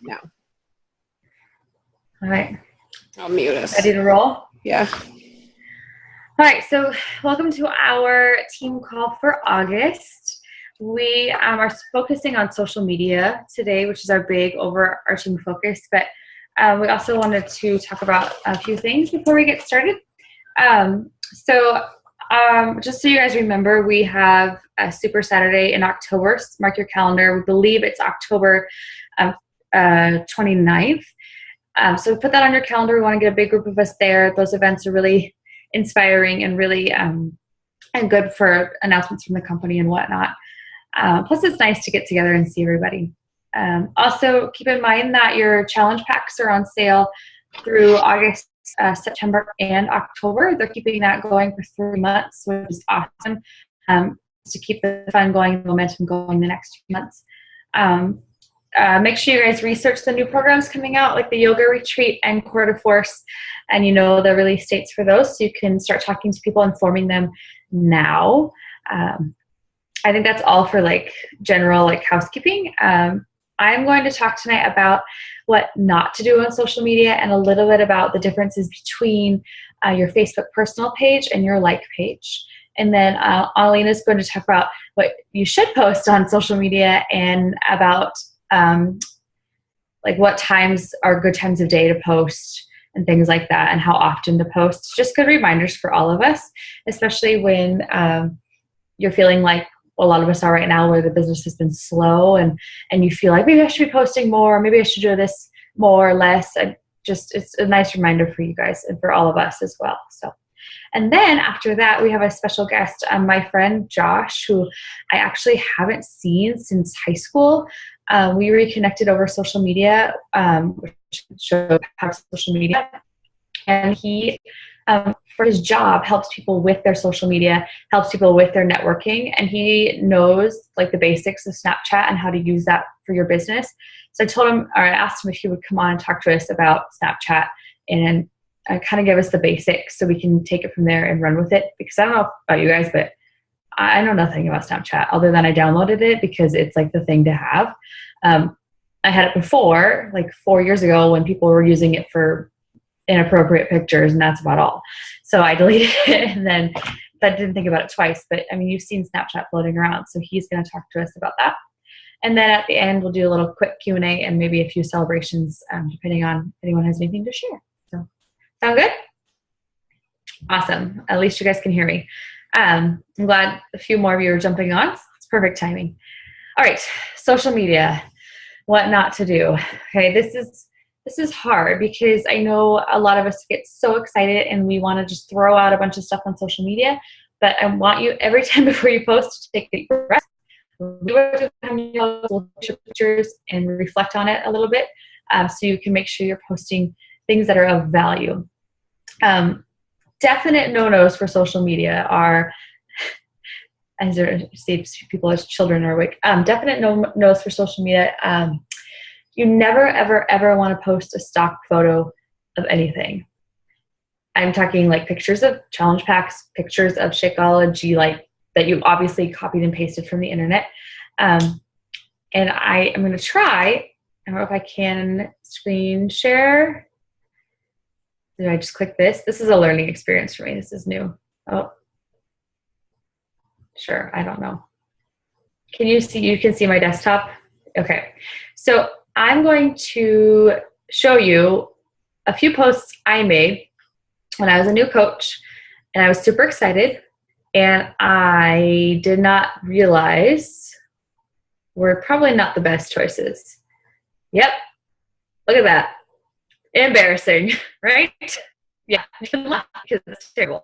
now. All right. I'll mute us. Ready to roll? Yeah. All right. So welcome to our team call for August. We are focusing on social media today, which is our big overarching focus. But we also wanted to talk about a few things before we get started. Just so you guys remember, we have a Super Saturday in October. Mark your calendar. We believe it's October 29th. So put that on your calendar. We want to get a big group of us there. Those events are really inspiring and really and good for announcements from the company and whatnot. Plus, it's nice to get together and see everybody. Also, keep in mind that your challenge packs are on sale through August, September, and October. They're keeping that going for 3 months, which is awesome, to keep the fun going, the momentum going the next few months. Make sure you guys research the new programs coming out, like the yoga retreat and Core to Force, and you know the release dates for those, so you can start talking to people, informing them now. I think that's all for general housekeeping. I'm going to talk tonight about what not to do on social media and a little bit about the differences between your Facebook personal page and your like page. And then Annalena is going to talk about what you should post on social media and about what times are good times of day to post and things like that, and how often to post. Just good reminders for all of us, especially when you're feeling like a lot of us are right now, where the business has been slow and you feel like maybe I should be posting more, maybe I should do this more or less. And it's a nice reminder for you guys and for all of us as well. So, and then after that, we have a special guest, my friend Josh, who I actually haven't seen since high school. We reconnected over social media, which showed how social media, and he, for his job, helps people with their social media, helps people with their networking, and he knows the basics of Snapchat and how to use that for your business. So I asked him if he would come on and talk to us about Snapchat and kind of give us the basics so we can take it from there and run with it. Because I don't know about you guys, but I know nothing about Snapchat other than I downloaded it because it's the thing to have. I had it before, 4 years ago, when people were using it for inappropriate pictures, and that's about all. So I deleted it, and then I didn't think about it twice. But I mean, you've seen Snapchat floating around, so he's going to talk to us about that. And then at the end, we'll do a little quick Q&A and maybe a few celebrations, depending on if anyone has anything to share. So, sound good? Awesome. At least you guys can hear me. I'm glad a few more of you are jumping on. It's perfect timing. All right, social media, what not to do. Okay, this is hard because I know a lot of us get so excited and we want to just throw out a bunch of stuff on social media, but I want you every time before you post to take a deep breath, pictures and reflect on it a little bit, so you can make sure you're posting things that are of value. Definite no-nos for social media are, as I see people as children are awake, definite no-nos for social media. You never, ever, ever want to post a stock photo of anything. I'm talking pictures of challenge packs, pictures of Shakeology, that you obviously copied and pasted from the internet. And I am going to try, I don't know if I can screen share. Did I just click this? This is a learning experience for me. This is new. Oh, sure. I don't know. Can you see? You can see my desktop? Okay. So I'm going to show you a few posts I made when I was a new coach, and I was super excited, and I did not realize were probably not the best choices. Yep. Look at that. Embarrassing, right? Yeah, you can laugh because it's terrible.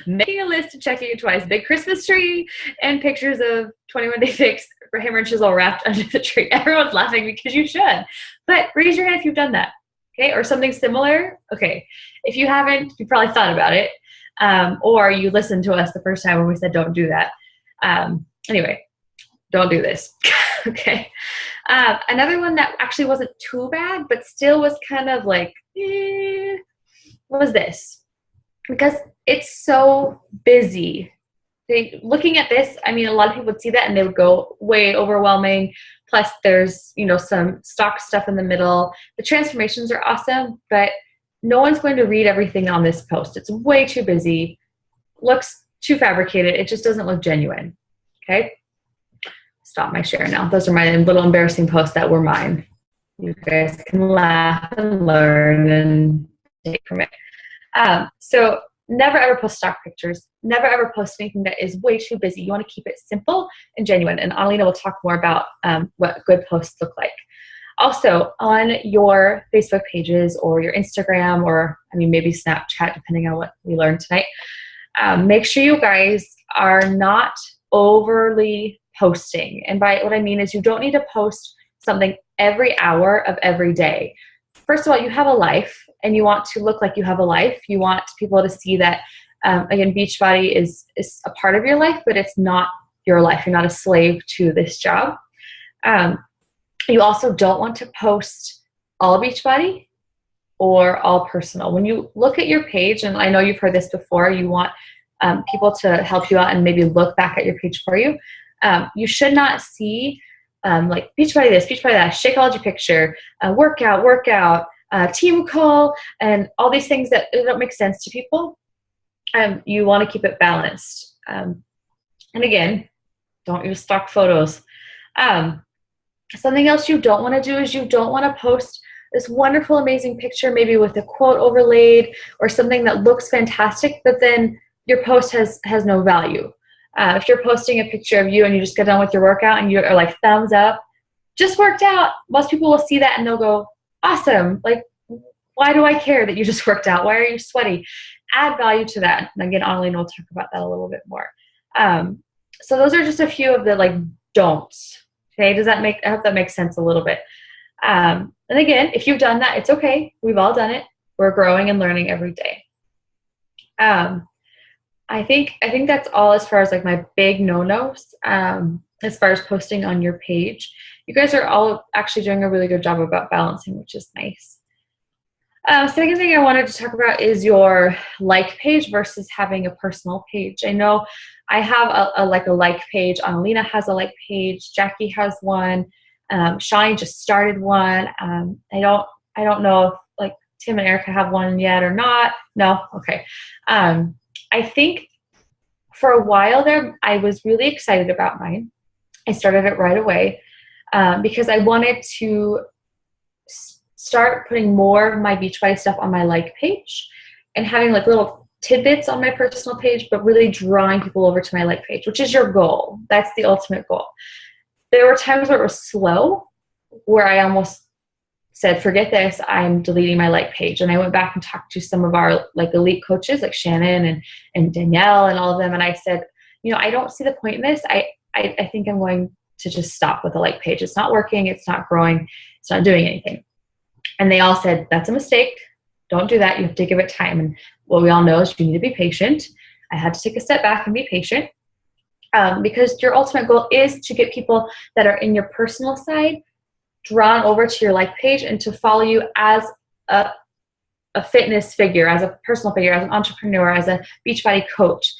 Making a list and checking it twice. Big Christmas tree and pictures of 21 Day Fix for hammer and chisel wrapped under the tree. Everyone's laughing because you should. But raise your hand if you've done that. Okay, or something similar. Okay, if you haven't, you probably thought about it. Or you listened to us the first time when we said don't do that. Anyway, don't do this. Okay. Another one that actually wasn't too bad, but still was kind of was this. Because it's so busy looking at this, I mean, a lot of people would see that and they would go, way overwhelming. Plus there's, some stock stuff in the middle. The transformations are awesome, but no one's going to read everything on this post. It's way too busy, looks too fabricated. It just doesn't look genuine. Okay. Stop my share now. Those are my little embarrassing posts that were mine. You guys can laugh and learn and take from it. So never ever post stock pictures. Never ever post anything that is way too busy. You want to keep it simple and genuine. And Annalena will talk more about what good posts look like. Also, on your Facebook pages or your Instagram or, maybe Snapchat, depending on what we learned tonight, make sure you guys are not overly posting. And by what I mean is you don't need to post something every hour of every day. First of all, you have a life and you want to look like you have a life. You want people to see that, again, Beachbody is a part of your life, but it's not your life. You're not a slave to this job. You also don't want to post all Beachbody or all personal. When you look at your page, and I know you've heard this before, you want people to help you out and maybe look back at your page for you. You should not see like Beachbody this, Beachbody that, Shakeology picture, workout, team call, and all these things that don't make sense to people. You want to keep it balanced. And again, don't use stock photos. Something else you don't want to do is you don't want to post this wonderful, amazing picture, maybe with a quote overlaid or something that looks fantastic, but then your post has no value. If you're posting a picture of you and you just get done with your workout and you're like, thumbs up, just worked out, most people will see that and they'll go, awesome. Like, why do I care that you just worked out? Why are you sweaty? Add value to that. And again, Annalena will talk about that a little bit more. So those are just a few of the don'ts. Okay, I hope that makes sense a little bit. And again, if you've done that, it's okay. We've all done it. We're growing and learning every day. I think that's all as far as my big no-nos, as far as posting on your page. You guys are all actually doing a really good job about balancing, which is nice. Second thing I wanted to talk about is your like page versus having a personal page. I know I have a like page. Annalena has a like page. Jackie has one. Shani just started one. I don't know if Tim and Erica have one yet or not. No? Okay. I think for a while there, I was really excited about mine. I started it right away because I wanted to start putting more of my Beachbody stuff on my like page and having little tidbits on my personal page, but really drawing people over to my like page, which is your goal. That's the ultimate goal. There were times where it was slow, where I almost said, forget this, I'm deleting my like page. And I went back and talked to some of our elite coaches like Shannon and Danielle and all of them. And I said, I don't see the point in this. I think I'm going to just stop with the like page. It's not working. It's not growing. It's not doing anything. And they all said, that's a mistake. Don't do that. You have to give it time. And what we all know is you need to be patient. I had to take a step back and be patient because your ultimate goal is to get people that are in your personal side drawn over to your like page and to follow you as a fitness figure, as a personal figure, as an entrepreneur, as a Beachbody coach.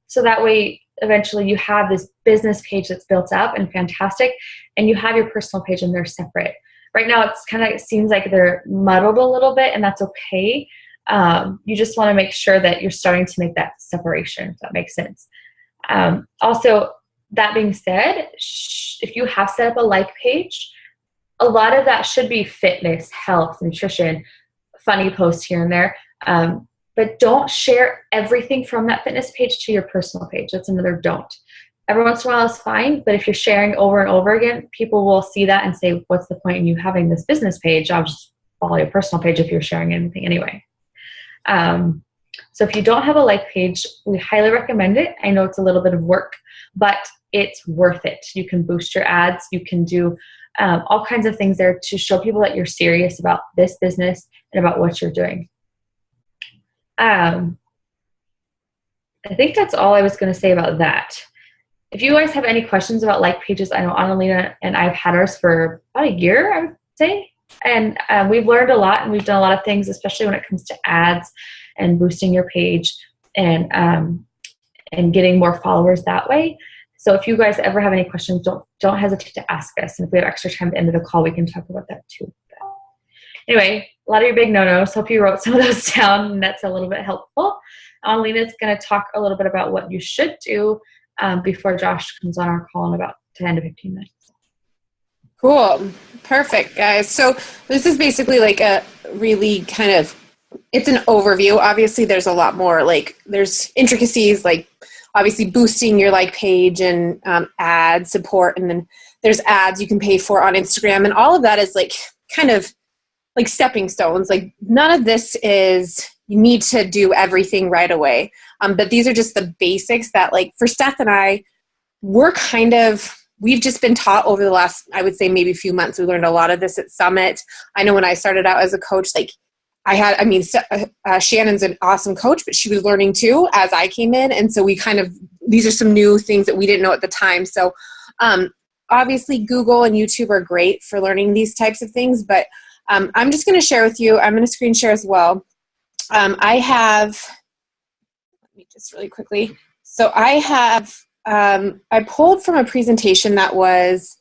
So that way, eventually you have this business page that's built up and fantastic, and you have your personal page and they're separate. Right now, it seems like they're muddled a little bit, and that's okay. You just want to make sure that you're starting to make that separation, if that makes sense. Also, that being said, if you have set up a like page, a lot of that should be fitness, health, nutrition, funny posts here and there. But don't share everything from that fitness page to your personal page. That's another don't. Every once in a while is fine, but if you're sharing over and over again, people will see that and say, what's the point in you having this business page? I'll just follow your personal page if you're sharing anything anyway. So if you don't have a like page, we highly recommend it. I know it's a little bit of work, but it's worth it. You can boost your ads. You can do all kinds of things there to show people that you're serious about this business and about what you're doing. I think that's all I was going to say about that. If you guys have any questions about like pages, I know Annalena and I've had ours for about a year, I would say. And we've learned a lot, and we've done a lot of things, especially when it comes to ads and boosting your page and and getting more followers that way. So if you guys ever have any questions, don't hesitate to ask us. And if we have extra time at the end of the call, we can talk about that too. But anyway, a lot of your big no-nos. Hope you wrote some of those down, and that's a little bit helpful. Lena's going to talk a little bit about what you should do before Josh comes on our call in about 10 to 15 minutes. Cool. Perfect, guys. So this is basically like a really kind of, it's an overview. Obviously, there's a lot more, like there's intricacies, like obviously boosting your like page and ad support. And then there's ads you can pay for on Instagram. And all of that is like kind of like stepping stones. Like none of this is, you need to do everything right away. But these are just the basics that like for Steph and I, we've just been taught over the last, I would say maybe a few months. We learned a lot of this at Summit. I know when I started out as a coach, like Shannon's an awesome coach, but she was learning too as I came in. And so these are some new things that we didn't know at the time. So obviously Google and YouTube are great for learning these types of things, but I'm just going to share with you, I'm going to screen share as well. Let me just really quickly. So I pulled from a presentation that was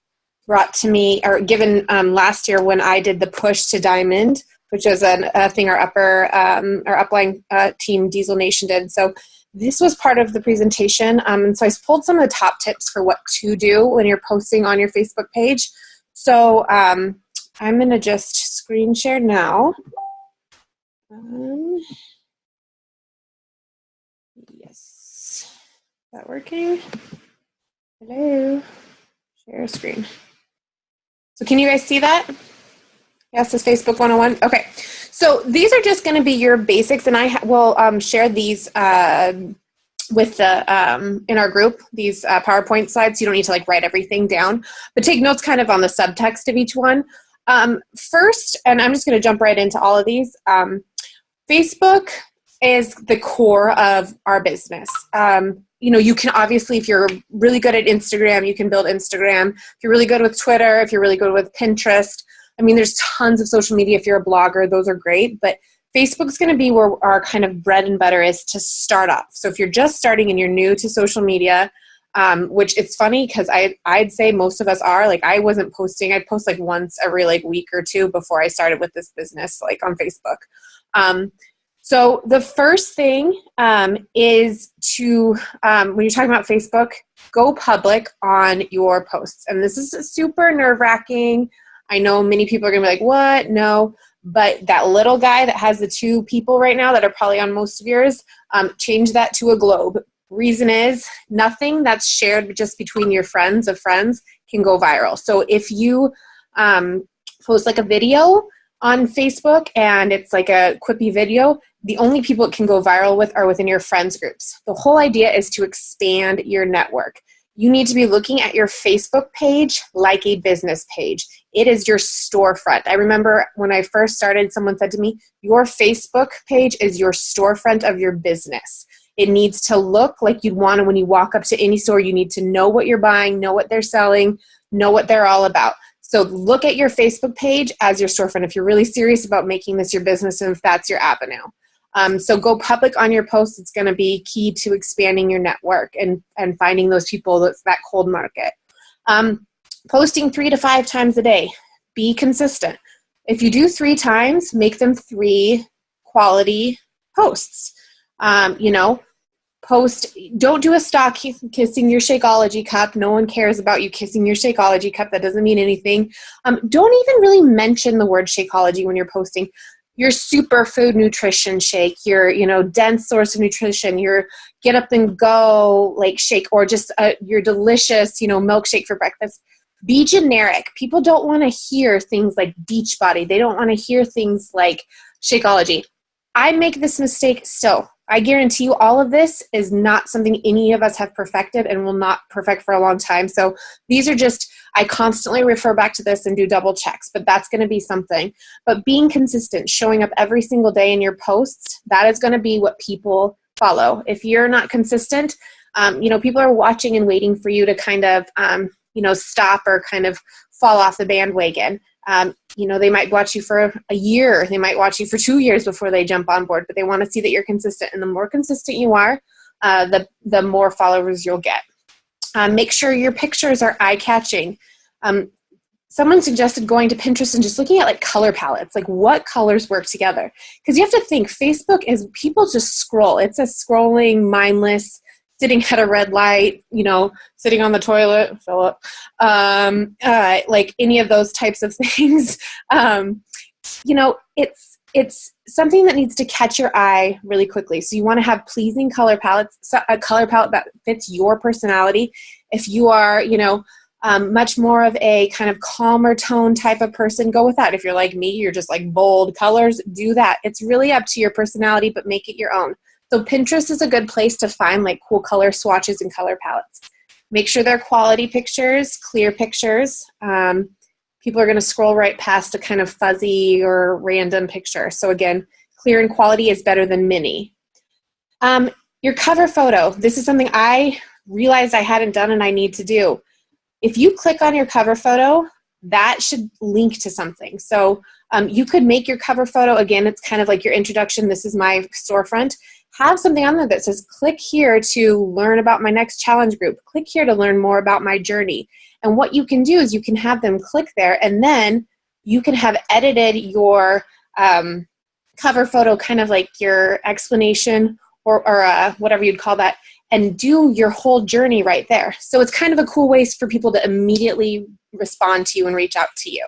brought to me or given last year when I did the Push to Diamond, which was a thing our upline team, Diesel Nation, did. So this was part of the presentation. And so I pulled some of the top tips for what to do when you're posting on your Facebook page. So I'm going to just screen share now. Yes. Is that working? Hello. Share screen. So can you guys see that? Yes, this is Facebook 101. Okay. So these are just going to be your basics, and I will share these with the in our group, these PowerPoint slides. You don't need to like write everything down, but take notes kind of on the subtext of each one. First, and I'm just going to jump right into all of these. Facebook is the core of our business. You can obviously, if you're really good at Instagram, you can build Instagram. If you're really good with Twitter, if you're really good with Pinterest, there's tons of social media. If you're a blogger, those are great. But Facebook's going to be where our kind of bread and butter is to start off. So if you're just starting and you're new to social media, which it's funny because I'd say most of us are, like I wasn't posting. I'd post like once every like week or two before I started with this business, like on Facebook. So the first thing is to, when you're talking about Facebook, go public on your posts. And this is super nerve-wracking. I know many people are going to be like, what? No. But that little guy that has the 2 people right now that are probably on most of yours, change that to a globe. Reason is nothing that's shared just between your friends of friends can go viral. So if you post like a video on Facebook and it's like a quippy video, the only people it can go viral with are within your friends groups. The whole idea is to expand your network. You need to be looking at your Facebook page like a business page. It is your storefront. I remember when I first started, someone said to me, your Facebook page is your storefront of your business. It needs to look like you'd want to, when you walk up to any store, you need to know what you're buying, know what they're selling, know what they're all about. So look at your Facebook page as your storefront if you're really serious about making this your business and if that's your avenue. So go public on your posts. It's going to be key to expanding your network and finding those people, that's that cold market. Posting 3 to 5 times a day. Be consistent. If you do 3 times, make them 3 quality posts. Don't do a stock kissing your Shakeology cup. No one cares about you kissing your Shakeology cup. That doesn't mean anything. Don't even really mention the word Shakeology when you're posting. Your superfood nutrition shake, your, dense source of nutrition, your get up and go like shake, or just your delicious, milkshake for breakfast. Be generic. People don't want to hear things like Beachbody. They don't want to hear things like Shakeology. I make this mistake still. I guarantee you all of this is not something any of us have perfected and will not perfect for a long time. So these are just, I constantly refer back to this and do double checks, but that's going to be something. But being consistent, showing up every single day in your posts, that is going to be what people follow. If you're not consistent, people are watching and waiting for you to kind of, stop or kind of fall off the bandwagon. They might watch you for a year. They might watch you for 2 years before they jump on board, but they want to see that you're consistent. And the more consistent you are, the more followers you'll get. Make sure your pictures are eye-catching. Someone suggested going to Pinterest and just looking at like color palettes, like what colors work together. Because you have to think, Facebook is, people just scroll. It's a scrolling, mindless, sitting at a red light, sitting on the toilet, Philip, like any of those types of things. It's something that needs to catch your eye really quickly. So you want to have pleasing color palettes, a color palette that fits your personality. If you are, much more of a kind of calmer tone type of person, go with that. If you're like me, you're just like bold colors, do that. It's really up to your personality, but make it your own. So Pinterest is a good place to find like cool color swatches and color palettes. Make sure they're quality pictures, clear pictures. People are going to scroll right past a kind of fuzzy or random picture. So again, clear and quality is better than mini. Your cover photo. This is something I realized I hadn't done and I need to do. If you click on your cover photo, that should link to something. So you could make your cover photo, again, it's kind of like your introduction. This is my storefront. Have something on there that says, click here to learn about my next challenge group. Click here to learn more about my journey. And what you can do is you can have them click there, and then you can have edited your cover photo, kind of like your explanation or whatever you'd call that, and do your whole journey right there. So it's kind of a cool way for people to immediately respond to you and reach out to you.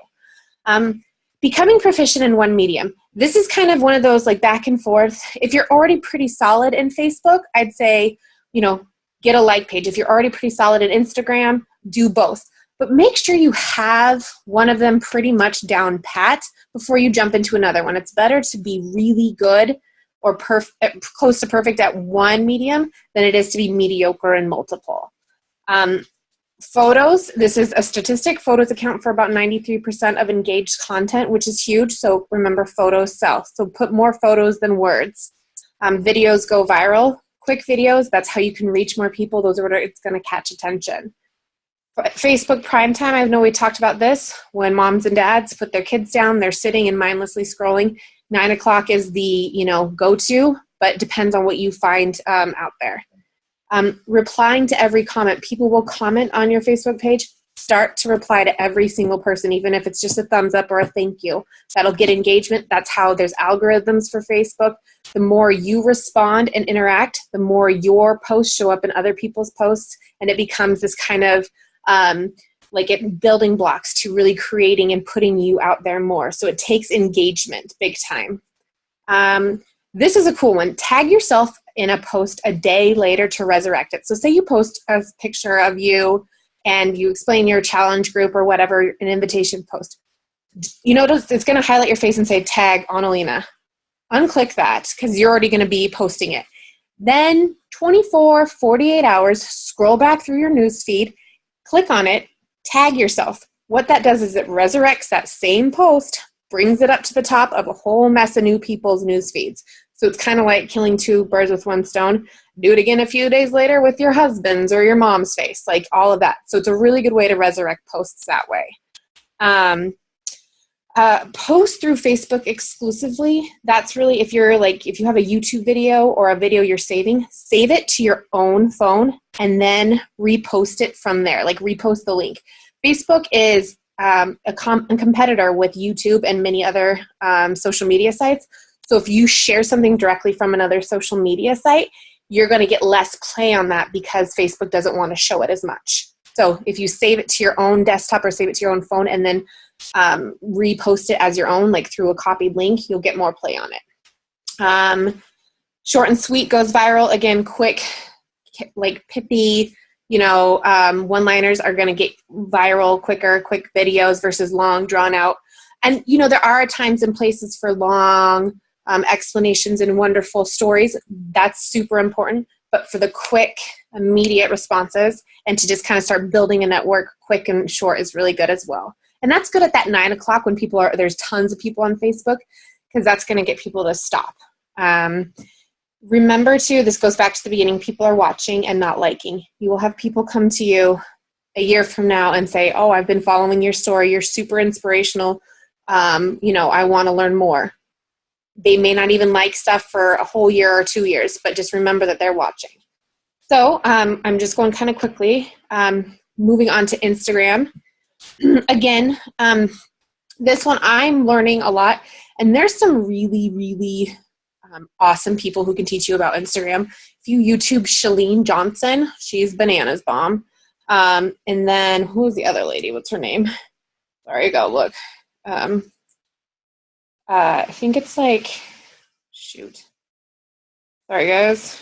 Becoming proficient in one medium. This is kind of one of those like back and forth. If you're already pretty solid in Facebook, I'd say, get a like page. If you're already pretty solid in Instagram, do both. But make sure you have one of them pretty much down pat before you jump into another one. It's better to be really good or close to perfect at one medium than it is to be mediocre in multiple. Photos, this is a statistic. Photos account for about 93% of engaged content, which is huge. So remember, photos sell. So put more photos than words. Videos go viral. Quick videos, that's how you can reach more people. Those are what it's going to catch attention. Facebook prime time, I know we talked about this. When moms and dads put their kids down, they're sitting and mindlessly scrolling. 9 o'clock is the, go-to, but it depends on what you find out there. Replying to every comment. People will comment on your Facebook page. Start to reply to every single person, even if it's just a thumbs up or a thank you. That'll get engagement. That's how there's algorithms for Facebook. The more you respond and interact, the more your posts show up in other people's posts, and it becomes this kind of building blocks to really creating and putting you out there more. So it takes engagement big time. This is a cool one. Tag yourself in a post a day later to resurrect it. So say you post a picture of you and you explain your challenge group or whatever, an invitation post. You notice it's going to highlight your face and say tag Annalena. Unclick that because you're already going to be posting it. Then 48 hours, scroll back through your news feed, click on it, tag yourself. What that does is it resurrects that same post, brings it up to the top of a whole mess of new people's news feeds. So it's kind of like killing two birds with one stone. Do it again a few days later with your husband's or your mom's face, like all of that. So it's a really good way to resurrect posts that way. Post through Facebook exclusively. That's really, if you have a YouTube video or a video you're saving, save it to your own phone and then repost it from there, like repost the link. Facebook is a competitor with YouTube and many other social media sites. So if you share something directly from another social media site, you're going to get less play on that because Facebook doesn't want to show it as much. So if you save it to your own desktop or save it to your own phone and then repost it as your own, like through a copied link, you'll get more play on it. Short and sweet goes viral. Again, quick, like pithy, one-liners are going to get viral quicker, quick videos versus long, drawn out. And, there are times and places for long explanations and wonderful stories. That's super important. But for the quick, immediate responses and to just kind of start building a network quick and short is really good as well. And that's good at that 9 o'clock when there's tons of people on Facebook, because that's going to get people to stop. Remember too, this goes back to the beginning, people are watching and not liking. You will have people come to you a year from now and say, oh, I've been following your story. You're super inspirational. I want to learn more. They may not even like stuff for a whole year or 2 years, but just remember that they're watching. So I'm just going kind of quickly, moving on to Instagram. Again, this one I'm learning a lot, and there's some really, really awesome people who can teach you about Instagram. If you YouTube Shalene Johnson, she's bananas bomb. And then who's the other lady? What's her name? Sorry, go look. I think it's like, shoot. Sorry, guys.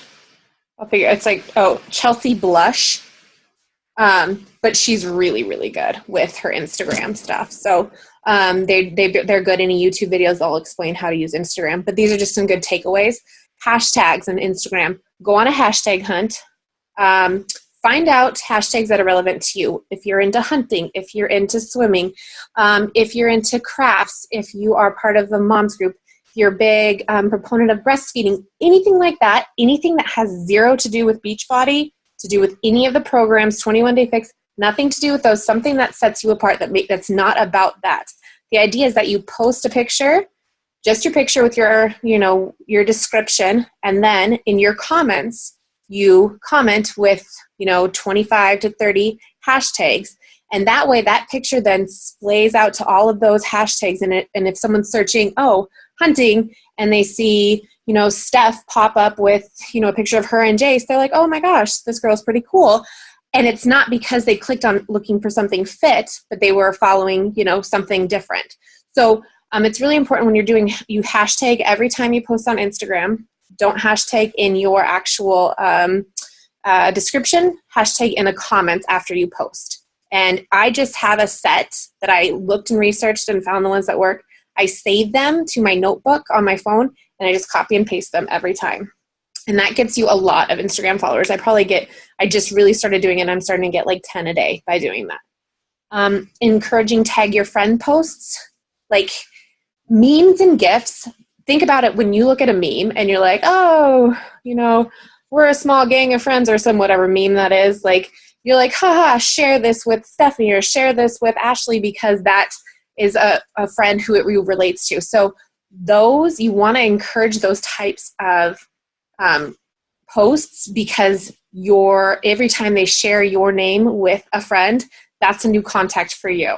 I'll figure. It's like, oh, Chelsea Blush. But she's really, really good with her Instagram stuff. So they're good in YouTube videos. They'll explain how to use Instagram. But these are just some good takeaways. Hashtags on Instagram. Go on a hashtag hunt. Find out hashtags that are relevant to you. If you're into hunting, if you're into swimming, if you're into crafts, if you are part of the moms group, if you're a big proponent of breastfeeding, anything like that, anything that has zero to do with Beachbody, to do with any of the programs, 21 Day Fix, nothing to do with those, something that sets you apart, that's not about that. The idea is that you post a picture, just your picture with your, your description, and then in your comments, you comment with, 25 to 30 hashtags. And that way that picture then splays out to all of those hashtags in it. And if someone's searching, hunting, and they see, Steph pop up with, a picture of her and Jace, they're like, oh my gosh, this girl's pretty cool. And it's not because they clicked on looking for something fit, but they were following, something different. So it's really important when you hashtag every time you post on Instagram. Don't hashtag in your actual description, hashtag in the comments after you post. And I just have a set that I looked and researched and found the ones that work. I save them to my notebook on my phone, and I just copy and paste them every time. And that gets you a lot of Instagram followers. I just really started doing it, and I'm starting to get like 10 a day by doing that. Encouraging tag your friend posts, like memes and GIFs. Think about it when you look at a meme and you're like, we're a small gang of friends, or some whatever meme that is. Like, you're like, haha, share this with Stephanie or share this with Ashley because that is a friend who it relates to. So you want to encourage those types of posts, because every time they share your name with a friend, that's a new contact for you.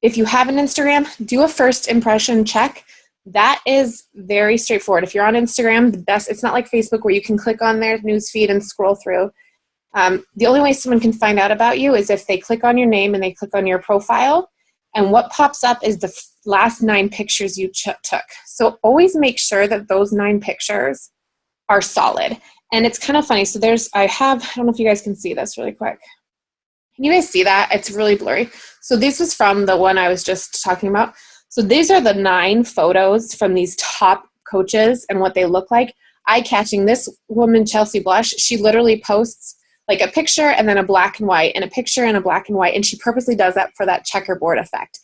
If you have an Instagram, do a first impression check. That is very straightforward. If you're on Instagram, it's not like Facebook where you can click on their newsfeed and scroll through. The only way someone can find out about you is if they click on your name and they click on your profile, and what pops up is the last 9 pictures you took. So always make sure that those 9 pictures are solid. And it's kind of funny. So I don't know if you guys can see this really quick. Can you guys see that? It's really blurry. So this was from the one I was just talking about. So these are the 9 photos from these top coaches and what they look like. Eye-catching. This woman, Chelsea Blush, she literally posts like a picture and then a black and white and a picture and a black and white. And she purposely does that for that checkerboard effect.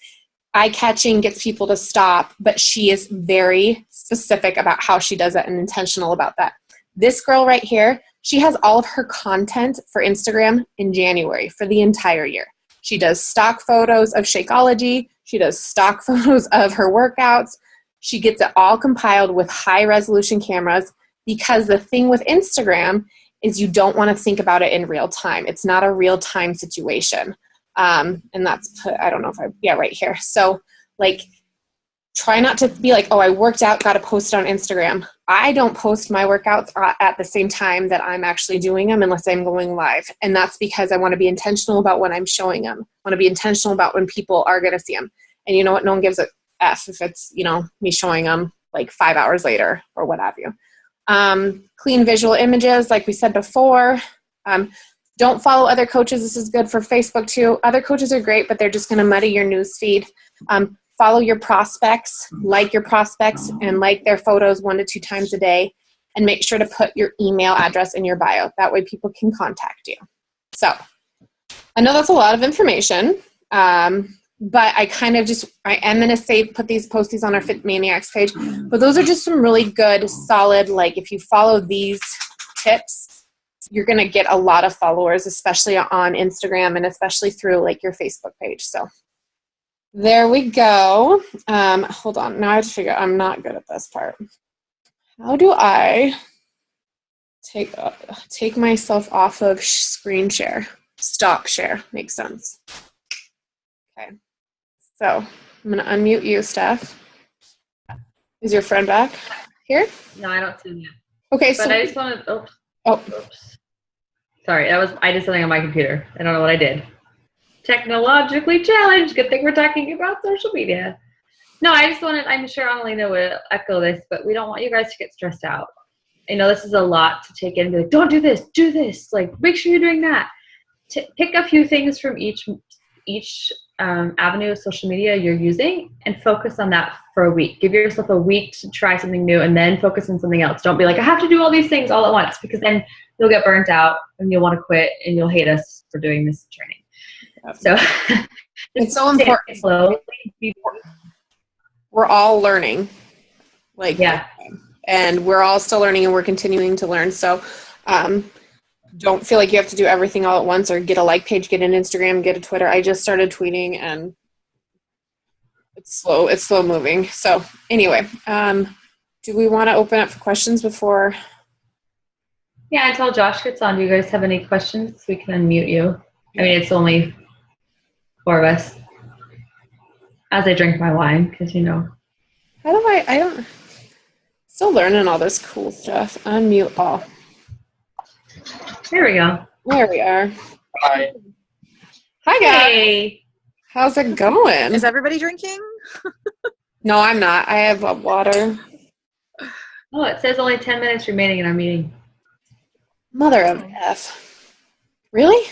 Eye-catching, gets people to stop, but she is very specific about how she does it and intentional about that. This girl right here, she has all of her content for Instagram in January for the entire year. She does stock photos of Shakeology. She does stock photos of her workouts. She gets it all compiled with high-resolution cameras, because the thing with Instagram is you don't want to think about it in real time. It's not a real-time situation. And that's, I don't know if right here. So, try not to be like, oh, I worked out, got to post it on Instagram. I don't post my workouts at the same time that I'm actually doing them unless I'm going live. And that's because I want to be intentional about when I'm showing them. I want to be intentional about when people are going to see them. And you know what? No one gives a F if it's, me showing them like 5 hours later or what have you. Clean visual images, like we said before. Don't follow other coaches. This is good for Facebook too. Other coaches are great, but they're just going to muddy your news feed. Follow your prospects, and like their photos 1 to 2 times a day, and make sure to put your email address in your bio. That way people can contact you. So I know that's a lot of information, but I am going to post these on our Fit Maniacs page, but those are just some really good, solid, if you follow these tips, you're going to get a lot of followers, especially on Instagram and especially through your Facebook page. So there we go. Hold on. Now I have to figure out. I'm not good at this part. How do I take myself off of screen share. Stop share. Makes sense. Okay. So I'm going to unmute you, Steph. Is your friend back here? No, I don't see him yet. Okay, but so I just want to. Oops. Sorry, I did something on my computer. I don't know what I did. Technologically challenged. Good thing we're talking about social media. No, I'm sure Annalena would echo this, but we don't want you guys to get stressed out. I know this is a lot to take in and be like, don't do this, do this. Like, make sure you're doing that. Pick a few things from each avenue of social media you're using and focus on that for a week. Give yourself a week to try something new and then focus on something else. Don't be like, I have to do all these things all at once, because then you'll get burnt out and you'll want to quit and you'll hate us for doing this training. So it's so important. Slowly. We're all learning. Yeah. And we're all still learning and we're continuing to learn. So don't feel like you have to do everything all at once or get a like page, get an Instagram, get a Twitter. I just started tweeting and it's slow moving. So anyway, do we want to open up for questions before? Yeah, until Josh gets on, do you guys have any questions? We can unmute you. I mean, it's only 4 of us. As I drink my wine, because How do I don't, still learning all this cool stuff. Unmute all. There we go. There we are. Hi. Hi, guys. Hey. How's it going? Is everybody drinking? No, I'm not. I have water. Oh, it says only 10 minutes remaining in our meeting. Mother of F. Really?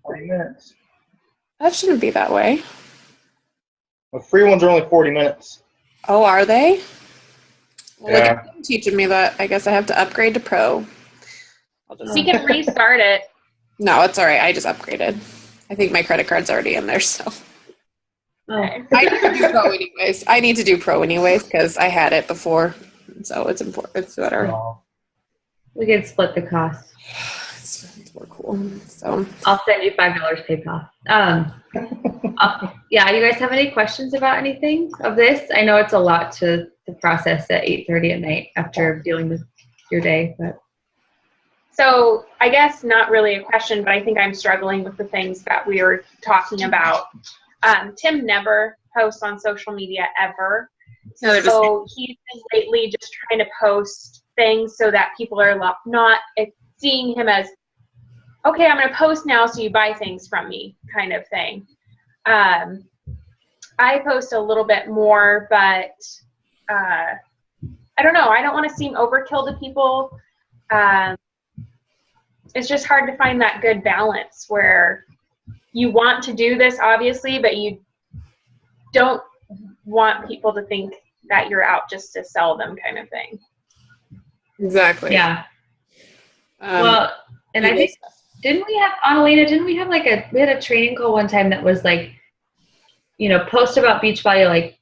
40 minutes. That shouldn't be that way. The free ones are only 40 minutes. Oh, are they? Well, Yeah. Look, teaching me that. I guess I have to upgrade to Pro. We can restart it. No, it's all right. I just upgraded. I think my credit card's already in there, so. Oh. I need to do Pro anyways. I need to do Pro anyways because I had it before. So it's important. It's better. We can split the cost. It's more cool. So I'll send you $5 PayPal. Yeah, you guys have any questions about anything of this? I know it's a lot to process at 8:30 at night after dealing with your day, but. So I guess not really a question, but I think I'm struggling with the things that we were talking about. Tim never posts on social media ever. So he's been lately just trying to post things so that people are not seeing him as, okay, I'm going to post now so you buy things from me kind of thing. I post a little bit more, but I don't know. I don't want to seem overkill to people. It's just hard to find that good balance where you want to do this, obviously, but you don't want people to think that you're out just to sell them kind of thing. exactly. Yeah. Well, and I think, didn't we have we had a training call one time that was like, post about Beachbody like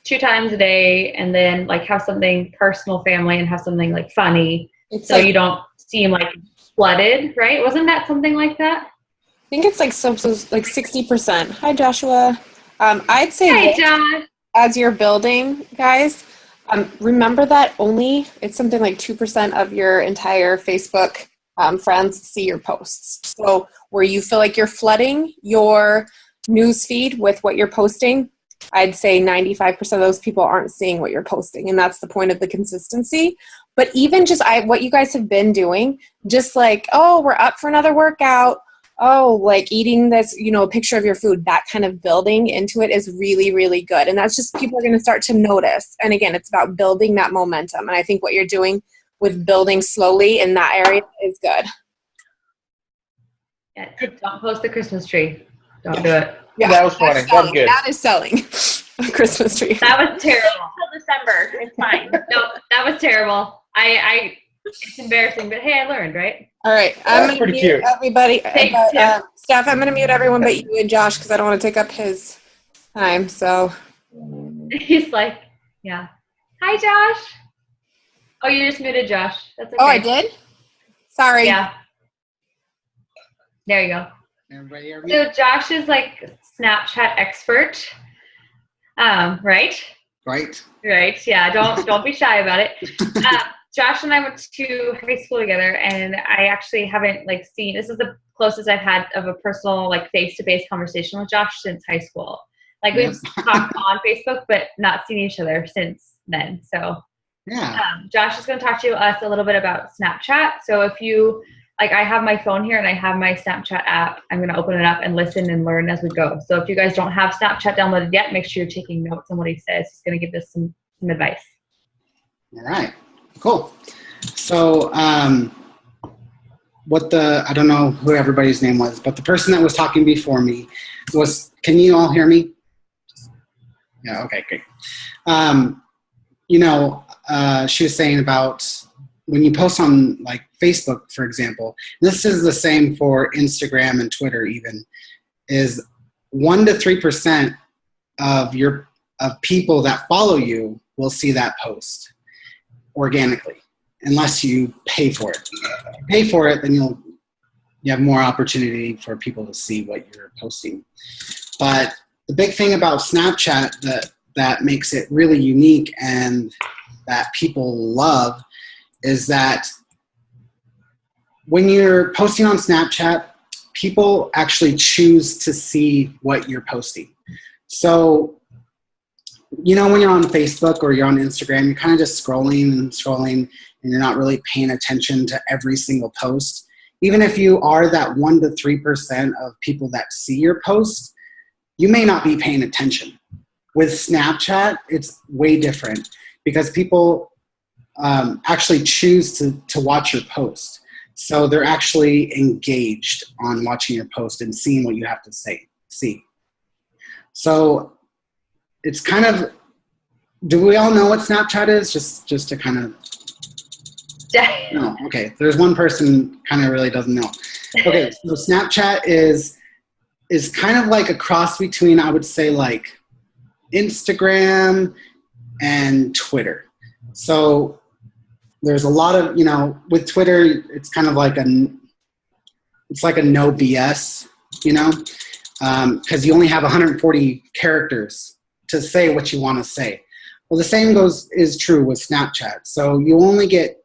2 times a day and then like have something personal, family, and have something like funny. It's so you don't seem like flooded, right? Wasn't that something like that? I think it's like 60%. Hi, Joshua. I'd say Hey, Josh. as you're building, guys, remember that it's something like 2% of your entire Facebook friends see your posts. So where you feel like you're flooding your news feed with what you're posting, I'd say 95% of those people aren't seeing what you're posting, and that's the point of the consistency. But even just what you guys have been doing, just like, oh, we're up for another workout, oh, like eating this, a picture of your food, that kind of building into it is really, really good. And that's just people are going to start to notice. And again, it's about building that momentum. And I think what you're doing with building slowly in that area is good. Yeah, don't post the Christmas tree. Don't do it. Yeah, that was funny. That was good. That is selling a Christmas tree. That was terrible. Until December, it's fine. No, that was terrible. It's embarrassing, but hey, I learned, right? All right, I'm going to mute cute. everybody. Thanks, Steph, I'm going to mute everyone but you and Josh because I don't want to take up his time. So He's like, yeah. Hi, Josh. Oh, you just muted Josh. That's okay. Oh, I did? Sorry. Yeah. There you go. Everybody hear me? So Josh is like Snapchat expert. Right? Right? Right. Yeah. Don't be shy about it. Josh and I went to high school together, and I actually haven't like seen. This is the closest I've had of a personal like face-to-face conversation with Josh since high school. Like we've talked on Facebook, but not seen each other since then. So Yeah. Josh is going to talk to us a little bit about Snapchat. So if you like, I have my phone here and I have my Snapchat app. I'm going to open it up and listen and learn as we go. So if you guys don't have Snapchat downloaded yet, make sure you're taking notes on what he says. He's going to give us some advice. All right. Cool. So, I don't know who everybody's name was, but the person that was talking before me can you all hear me? Yeah. Okay, great. She was saying about when you post on like Facebook, for example, this is the same for Instagram and Twitter even, is 1 to 3% of people that follow you will see that post organically, unless you pay for it. If you pay for it, then you have more opportunity for people to see what you're posting. But the big thing about Snapchat that makes it really unique and that people love is that when you're posting on Snapchat, people actually choose to see what you're posting. So, when you're on Facebook or you're on Instagram, you're kind of just scrolling, and you're not really paying attention to every single post. Even if you are that 1 to 3% of people that see your post, you may not be paying attention. With Snapchat, it's way different because people actually choose to watch your post. So they're actually engaged on watching your post and seeing what you have to see. So it's kind of, do we all know what Snapchat is? Just to kind of, no, okay. There's one person kind of really doesn't know. Okay, so Snapchat is kind of like a cross between, I would say, like Instagram and Twitter. So there's a lot of, with Twitter, it's kind of like it's like a no BS, because you only have 140 characters to say what you want to say. Well, the same is true with Snapchat. So you only get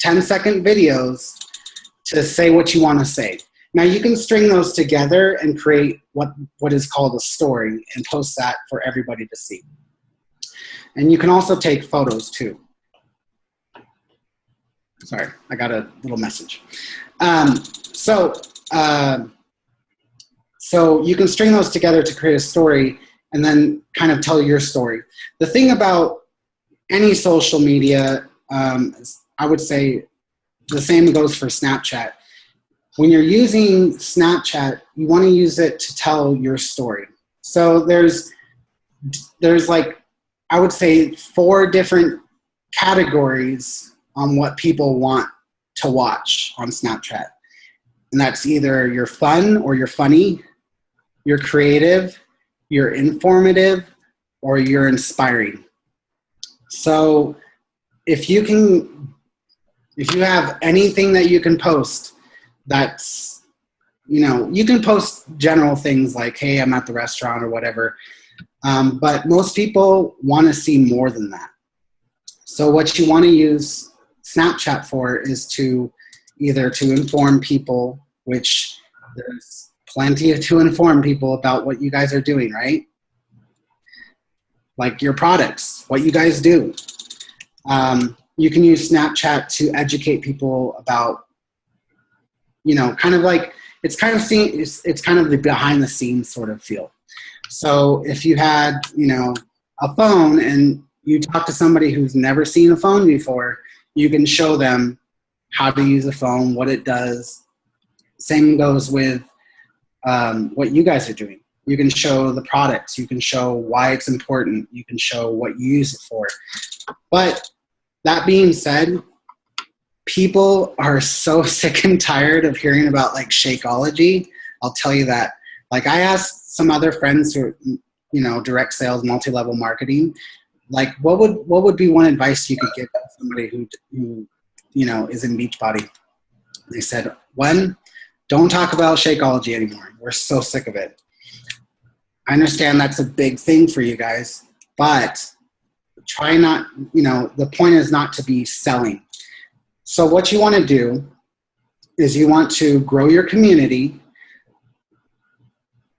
10-second videos to say what you want to say. Now you can string those together and create what is called a story and post that for everybody to see. And you can also take photos too. Sorry, I got a little message. So you can string those together to create a story and then kind of tell your story. The thing about any social media, I would say the same goes for Snapchat. When you're using Snapchat, you want to use it to tell your story. So there's like, I would say 4 different categories on what people want to watch on Snapchat. And that's either you're fun or you're funny, you're creative, you're informative, or you're inspiring. So if you have anything that you can post that's, you can post general things like, hey, I'm at the restaurant or whatever. But most people want to see more than that. So what you want to use Snapchat for is to either to inform people, which there's plenty to inform people about what you guys are doing, right? Like your products, what you guys do. You can use Snapchat to educate people about, kind of like, it's kind of the behind the scenes sort of feel. So if you had, a phone and you talk to somebody who's never seen a phone before, you can show them how to use a phone, what it does. Same goes with what you guys are doing. You can show the products. You can show why it's important. You can show what you use it for. But that being said, people are so sick and tired of hearing about like Shakeology. I'll tell you that. Like I asked some other friends who, direct sales, multi-level marketing, like what would be one advice you could give to somebody who is in Beachbody? They said, 1, don't talk about Shakeology anymore. We're so sick of it. I understand that's a big thing for you guys, but try not, the point is not to be selling. So what you want to do is you want to grow your community,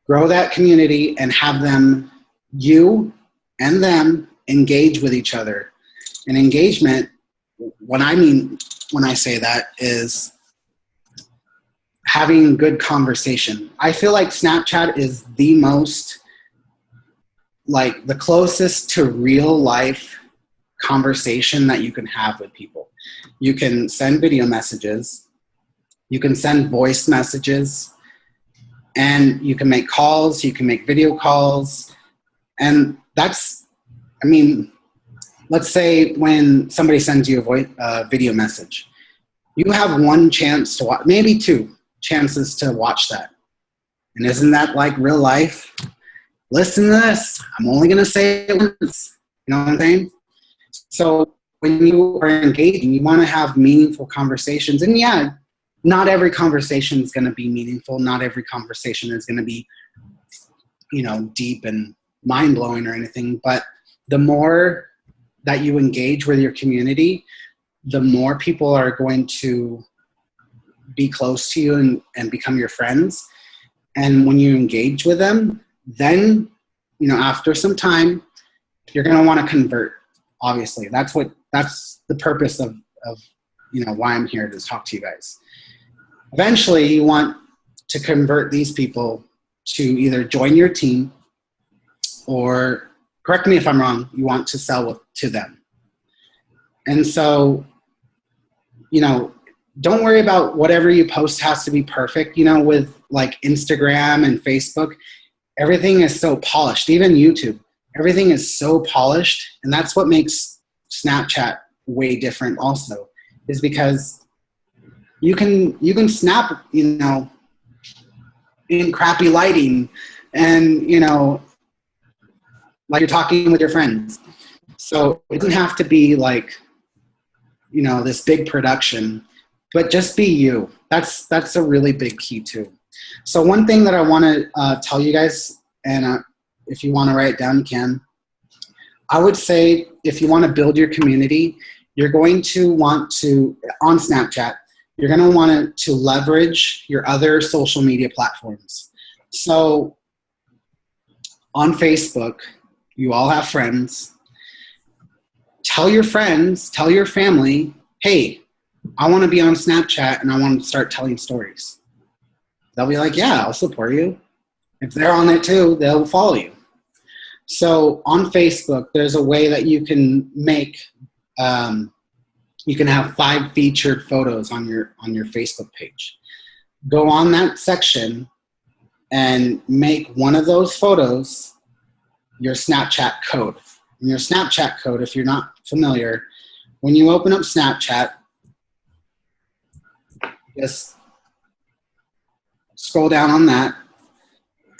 grow that community, and have them, you and them, engage with each other. And engagement, what I mean when I say that is having good conversation. I feel like Snapchat is the most, like, the closest to real life conversation that you can have with people. You can send video messages, you can send voice messages, and you can make calls, you can make video calls. And that's, I mean, let's say when somebody sends you a video message, you have one chance to watch, maybe two chances to watch that. And isn't that like real life? Listen to this. I'm only going to say it once. You know what I'm saying? So when you are engaging, you want to have meaningful conversations. And yeah, not every conversation is going to be meaningful. Not every conversation is going to be, deep and mind-blowing or anything. But the more that you engage with your community, the more people are going to be close to you and become your friends. And when you engage with them, then, after some time, you're going to want to convert. Obviously, that's the purpose of why I'm here to talk to you guys. Eventually, you want to convert these people to either join your team or, correct me if I'm wrong, you want to sell to them. And so, don't worry about whatever you post has to be perfect. With like Instagram and Facebook, everything is so polished. Even YouTube, everything is so polished. And that's what makes Snapchat way different also, is because you can snap, in crappy lighting and, like you're talking with your friends. So it doesn't have to be like, this big production, but just be you. That's a really big key too. So one thing that I want to tell you guys, and if you want to write it down, you can. I would say if you want to build your community, you're going to want to, on Snapchat, you're going to want to leverage your other social media platforms. So on Facebook, you all have friends. Tell your friends, tell your family, hey, I want to be on Snapchat and I want to start telling stories. They'll be like, yeah, I'll support you. If they're on it too, they'll follow you. So on Facebook, there's a way that you can make, you can have 5 featured photos on your Facebook page. Go on that section and make one of those photos your Snapchat code. And your Snapchat code, if you're not familiar, when you open up Snapchat, just scroll down on that,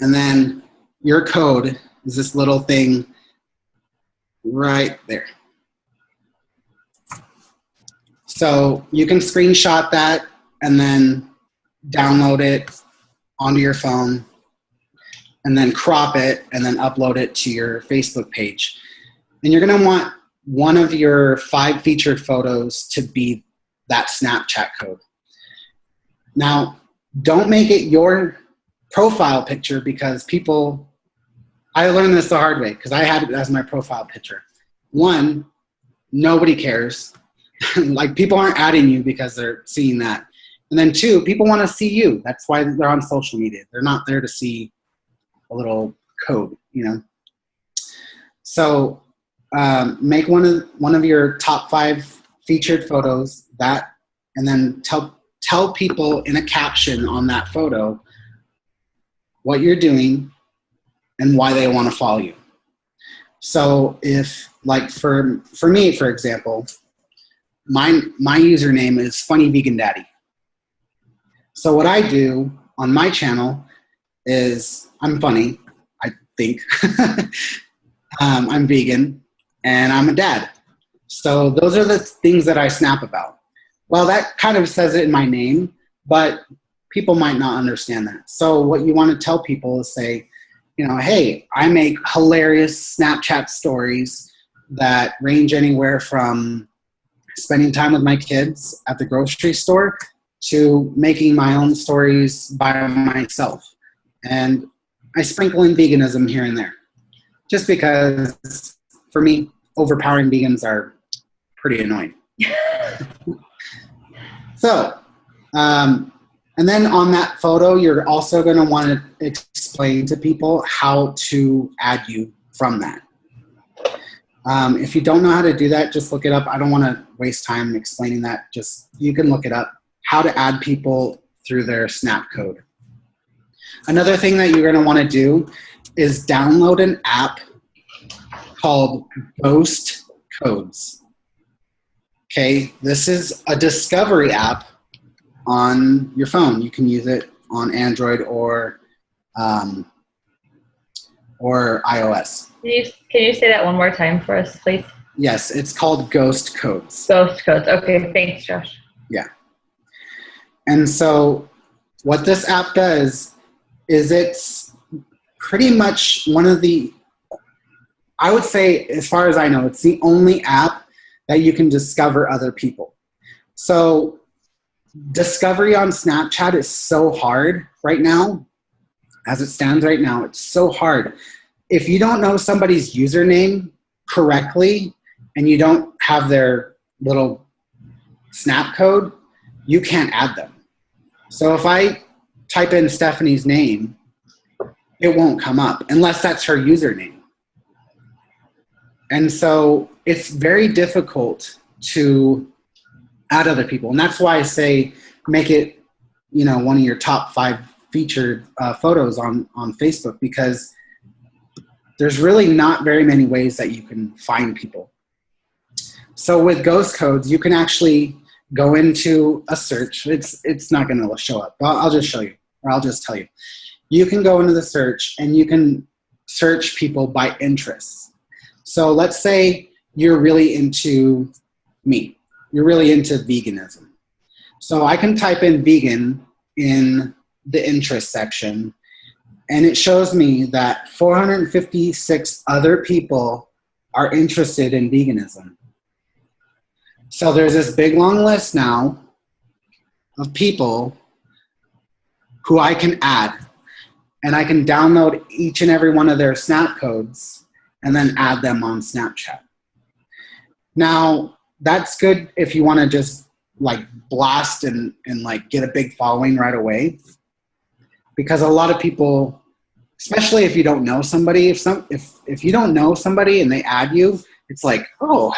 and then your code is this little thing right there. So you can screenshot that and then download it onto your phone and then crop it and then upload it to your Facebook page. And you're going to want one of your 5 featured photos to be that Snapchat code. Now, don't make it your profile picture, because people, I learned this the hard way because I had it as my profile picture. 1, nobody cares. Like, people aren't adding you because they're seeing that. And then 2, people want to see you. That's why they're on social media. They're not there to see a little code, So make one of your top 5 featured photos, that, and then tell people in a caption on that photo what you're doing and why they want to follow you. So if, like, for me, for example, my username is Funny Vegan Daddy. So what I do on my channel is, I'm funny, I think. I'm vegan and I'm a dad. So those are the things that I snap about. Well, that kind of says it in my name, but people might not understand that. So what you want to tell people is say, hey, I make hilarious Snapchat stories that range anywhere from spending time with my kids at the grocery store to making my own stories by myself. And I sprinkle in veganism here and there, just because for me, overpowering vegans are pretty annoying. So, and then on that photo, you're also going to want to explain to people how to add you from that. If you don't know how to do that, just look it up. I don't want to waste time explaining that. Just, you can look it up, how to add people through their snap code. Another thing that you're going to want to do is download an app called Ghost Codes. Okay, this is a discovery app on your phone. You can use it on Android or iOS. Can you say that one more time for us, please? Yes, it's called Ghost Codes. Ghost Codes. Okay, thanks, Josh. Yeah. And so what this app does is it's pretty much one of the, I would say, as far as I know, it's the only app that you can discover other people. So discovery on Snapchat is so hard right now. As it stands right now, it's so hard. If you don't know somebody's username correctly and you don't have their little snap code, you can't add them. So if I type in Stephanie's name, it won't come up unless that's her username. And so it's very difficult to add other people. And that's why I say make it, you know, one of your top 5 featured photos on Facebook, because there's really not very many ways that you can find people. So with Ghost Codes, you can actually go into a search. It's not going to show up, but I'll just show you, or I'll just tell you. You can go into the search and you can search people by interests. So let's say you're really into meat. You're really into veganism. So I can type in vegan in the interest section, and it shows me that 456 other people are interested in veganism. So there's this big long list now of people who I can add, and I can download each and every one of their snap codes and then add them on Snapchat. Now, that's good if you want to just like blast and like get a big following right away. Because a lot of people, especially if you don't know somebody, if you don't know somebody and they add you, it's like, oh,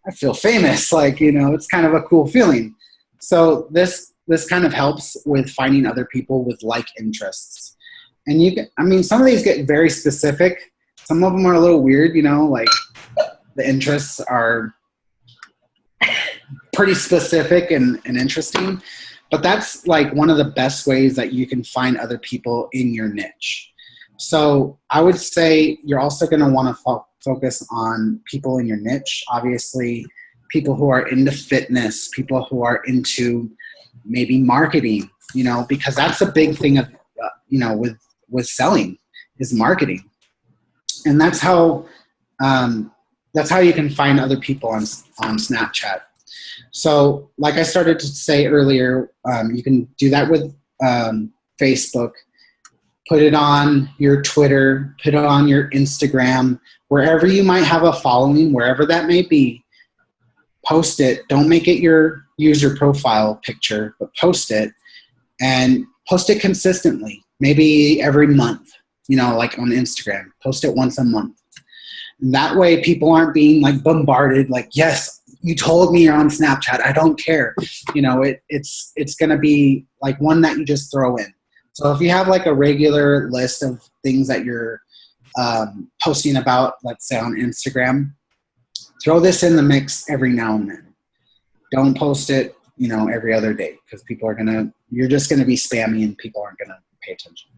I feel famous. Like, you know, it's kind of a cool feeling. So this kind of helps with finding other people with like interests. And you can, I mean, some of these get very specific. Some of them are a little weird, you know, like the interests are pretty specific and interesting. But that's like one of the best ways that you can find other people in your niche. So I would say you're also going to want to focus on people in your niche. Obviously, people who are into fitness, people who are into maybe marketing, you know, because that's a big thing of, you know, with selling is marketing. And that's how you can find other people on Snapchat. So like I started to say earlier, you can do that with Facebook, put it on your Twitter, put it on your Instagram, wherever you might have a following, wherever that may be, post it. Don't make it your user profile picture, but post it, and post it consistently, maybe every month, you know, like on Instagram, post it once a month. And that way people aren't being like bombarded, like, yes, you told me you're on Snapchat, I don't care. You know, it's going to be like one that you just throw in. So if you have like a regular list of things that you're posting about, let's say on Instagram, throw this in the mix every now and then. Don't post it, you know, every other day, because people are you're just going to be spammy and people aren't going to pay attention.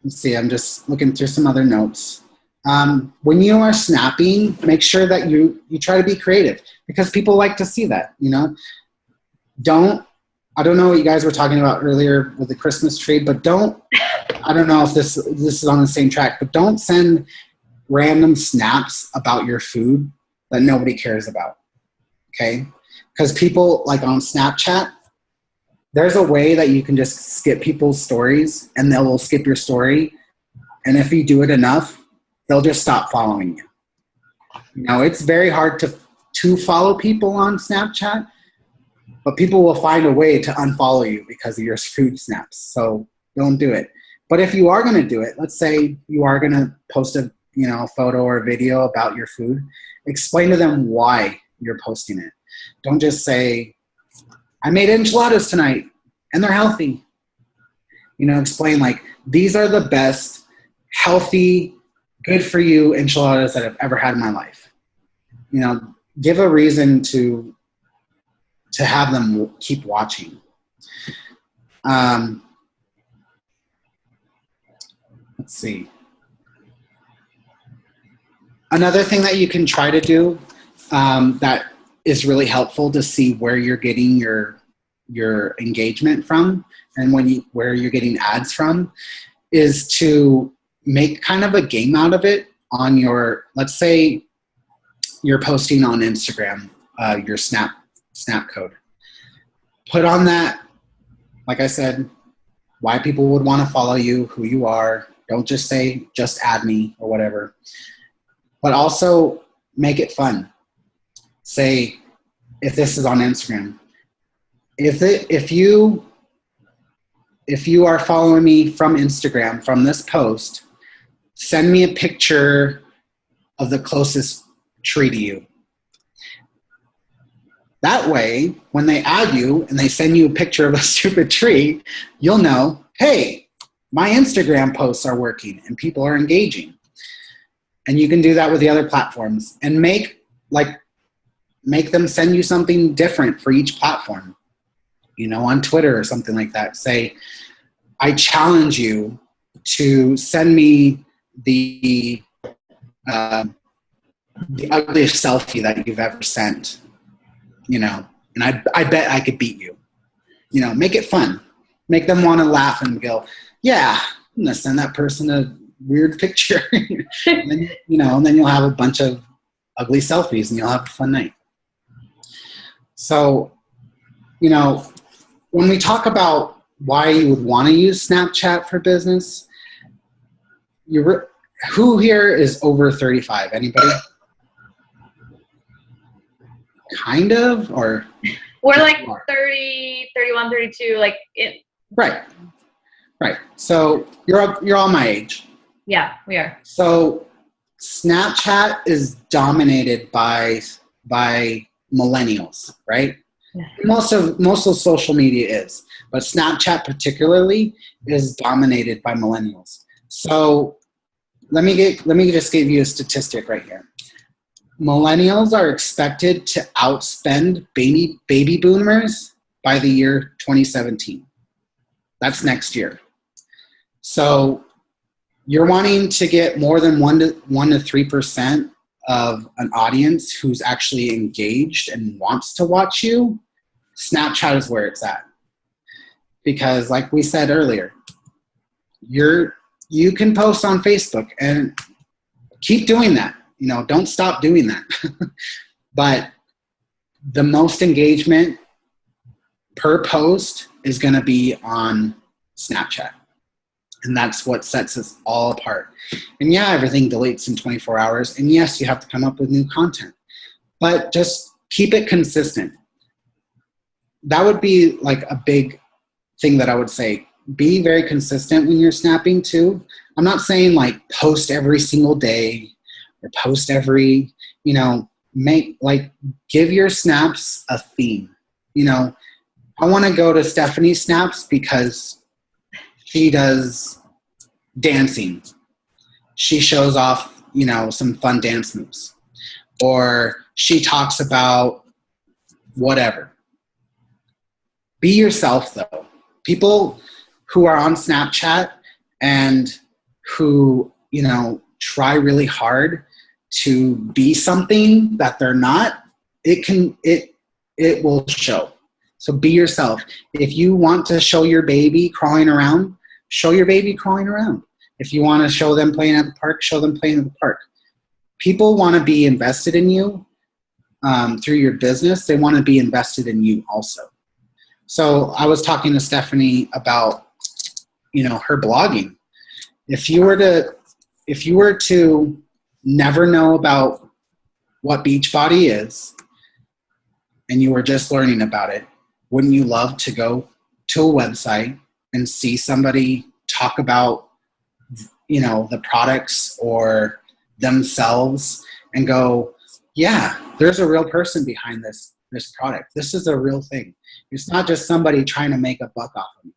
Let's see, I'm just looking through some other notes. When you are snapping, make sure that you try to be creative, because people like to see that, you know. I don't know what you guys were talking about earlier with the Christmas tree, but don't I don't know if this is on the same track, but don't send random snaps about your food that nobody cares about. Okay? Because people, like on Snapchat, there's a way that you can just skip people's stories and they will skip your story. And if you do it enough, they'll just stop following you. You know, it's very hard to follow people on Snapchat, but people will find a way to unfollow you because of your food snaps. So don't do it. But if you are going to do it, let's say you are going to post a photo or a video about your food, explain to them why you're posting it. Don't just say, I made enchiladas tonight and they're healthy. You know, explain like, these are the best, healthy, good for you enchiladas that I've ever had in my life. You know, give a reason to have them keep watching. Let's see. Another thing that you can try to do that is really helpful to see where you're getting your engagement from and where you're getting ads from is to make kind of a game out of it on your, let's say you're posting on Instagram, your snap code. Put on that, like I said, why people would want to follow you, who you are. Don't just say, just add me or whatever. But also make it fun. Say, if this is on Instagram, if you are following me from Instagram, from this post, send me a picture of the closest tree to you. That way, when they add you and they send you a picture of a stupid tree, you'll know, hey, my Instagram posts are working and people are engaging. And you can do that with the other platforms and make them send you something different for each platform. You know, on Twitter or something like that. Say, I challenge you to send me the ugliest selfie that you've ever sent. You know, and I bet I could beat you. You know, make it fun. Make them want to laugh and go, yeah, I'm going to send that person a weird picture. And then, and then you'll have a bunch of ugly selfies and you'll have a fun night. So, when we talk about why you would want to use Snapchat for business, who here is over 35? Anybody? Kind of, or we're like 30, 31, 32, like it. Right. So you're all my age. Yeah, we are. So Snapchat is dominated by millennials, right? Yeah. Most of social media is, but Snapchat particularly is dominated by millennials. So let me just give you a statistic right here. Millennials are expected to outspend baby boomers by the year 2017. That's next year. So you're wanting to get more than 1 to 3% of an audience who's actually engaged and wants to watch you. Snapchat is where it's at. Because like we said earlier, you can post on Facebook and keep doing that. Don't stop doing that. But the most engagement per post is going to be on Snapchat. And that's what sets us all apart. And yeah, everything deletes in 24 hours. And yes, you have to come up with new content. But just keep it consistent. That would be like a big thing that I would say. Be very consistent when you're snapping too. I'm not saying like post every single day or post every, give your snaps a theme. I want to go to Stephanie's snaps because she does dancing. She shows off, some fun dance moves. Or she talks about whatever. Be yourself, though. People who are on Snapchat and who, try really hard to be something that they're not, it will show. So be yourself. If you want to show your baby crawling around, show your baby crawling around. If you want to show them playing at the park, show them playing at the park. People want to be invested in you through your business. They want to be invested in you also. So I was talking to Stephanie about, her blogging. If you were to never know about what Beachbody is, and you were just learning about it, wouldn't you love to go to a website and see somebody talk about, the products or themselves and go, yeah, there's a real person behind this product. This is a real thing. It's not just somebody trying to make a buck off of me,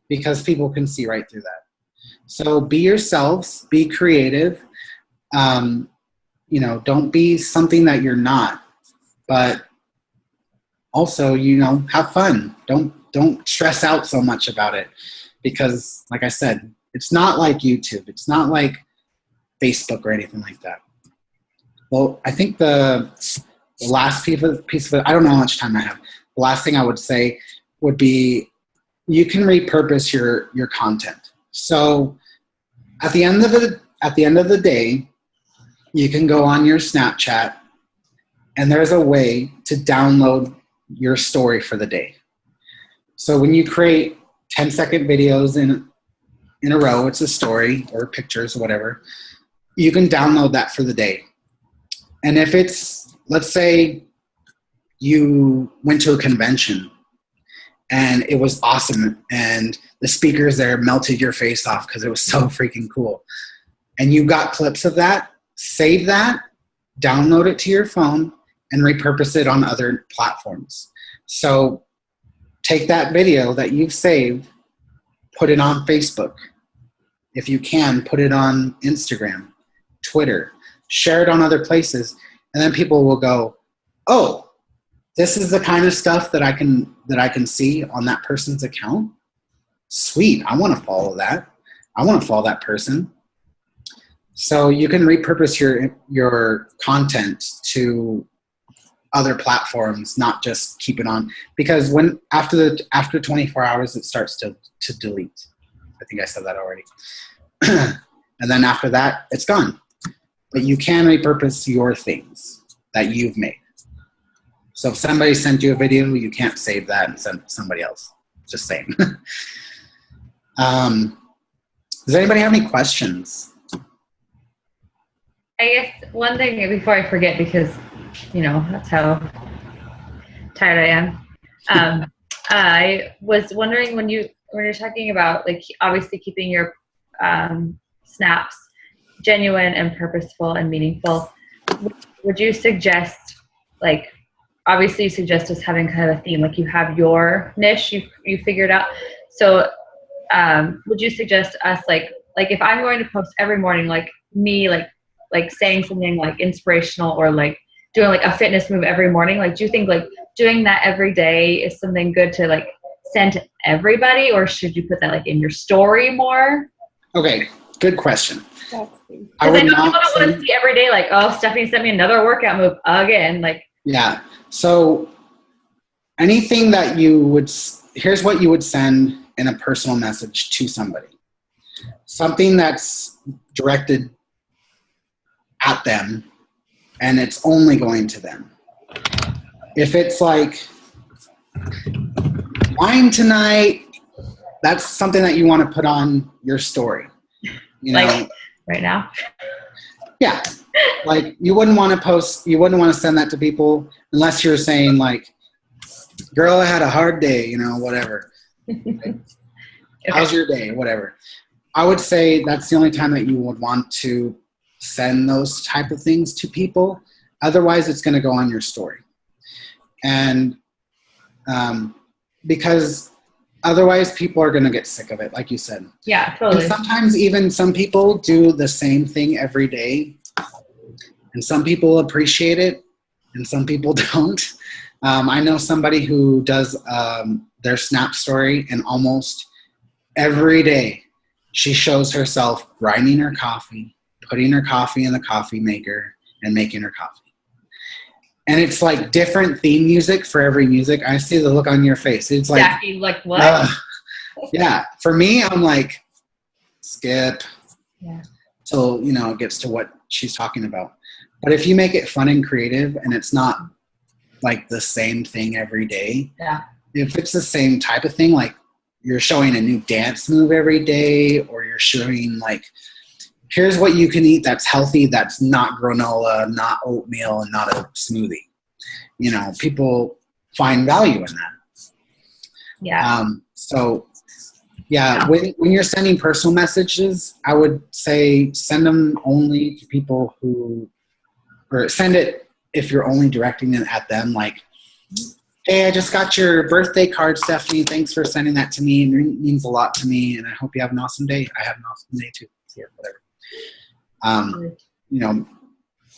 because people can see right through that. So be yourselves, be creative. Don't be something that you're not, but also, have fun. Don't stress out so much about it, because like I said, it's not like YouTube. It's not like Facebook or anything like that. Well, I think the last piece of it, I don't know how much time I have. The last thing I would say would be, you can repurpose your content. So at the end of the day, you can go on your Snapchat, and there's a way to download your story for the day. So when you create 10-second videos in a row, it's a story or pictures or whatever, you can download that for the day. And if it's, let's say you went to a convention and it was awesome and the speakers there melted your face off because it was so freaking cool, and you got clips of that, save that, download it to your phone, and repurpose it on other platforms. So take that video that you've saved, put it on Facebook. If you can, put it on Instagram, Twitter, share it on other places, and then people will go, oh, this is the kind of stuff that I can see on that person's account. Sweet, I want to follow that. I want to follow that person. So you can repurpose your content to other platforms, not just keep it on, because after 24 hours it starts to delete. I think I said that already. And then after that, it's gone. But you can repurpose your things that you've made. So if somebody sent you a video, you can't save that and send it to somebody else. Just saying. Does anybody have any questions? I guess one thing before I forget, because that's how tired I am. I was wondering when you're talking about, like, obviously keeping your snaps genuine and purposeful and meaningful, would you suggest, like, obviously you suggest us having kind of a theme, like you have your niche you figured out. So would you suggest us, like if I'm going to post every morning, like me, like saying something like inspirational, or like doing like a fitness move every morning, like do you think like doing that every day is something good to like send to everybody, or should you put that like in your story more? Okay, good question. Because I know people don't want to see every day, like, oh, Stephanie sent me another workout move again. Like, yeah. So anything that here's what you would send in a personal message to somebody. Something that's directed at them, and it's only going to them. If it's like, wine tonight, that's something that you want to put on your story. Like right now? Yeah. Like you wouldn't want to send that to people unless you're saying like, girl, I had a hard day, whatever. Like, how's your day? Whatever. I would say that's the only time that you would want to send those type of things to people. Otherwise, it's going to go on your story. And because otherwise people are going to get sick of it, like you said. Yeah, totally. And sometimes even some people do the same thing every day. And some people appreciate it and some people don't. I know somebody who does their Snap story, and almost every day she shows herself grinding her coffee, putting her coffee in the coffee maker, and making her coffee. And it's like different theme music for every music. I see the look on your face. It's like, Jackie, like what? yeah. For me, I'm like, skip Yeah. till, it gets to what she's talking about. But if you make it fun and creative and it's not like the same thing every day, Yeah. if it's the same type of thing, like you're showing a new dance move every day, or you're showing like, here's what you can eat that's healthy, that's not granola, not oatmeal, and not a smoothie. People find value in that. Yeah. So yeah, when you're sending personal messages, I would say send them only to people or send it if you're only directing it at them, like, hey, I just got your birthday card, Stephanie. Thanks for sending that to me. It means a lot to me, and I hope you have an awesome day. I have an awesome day too. Or whatever.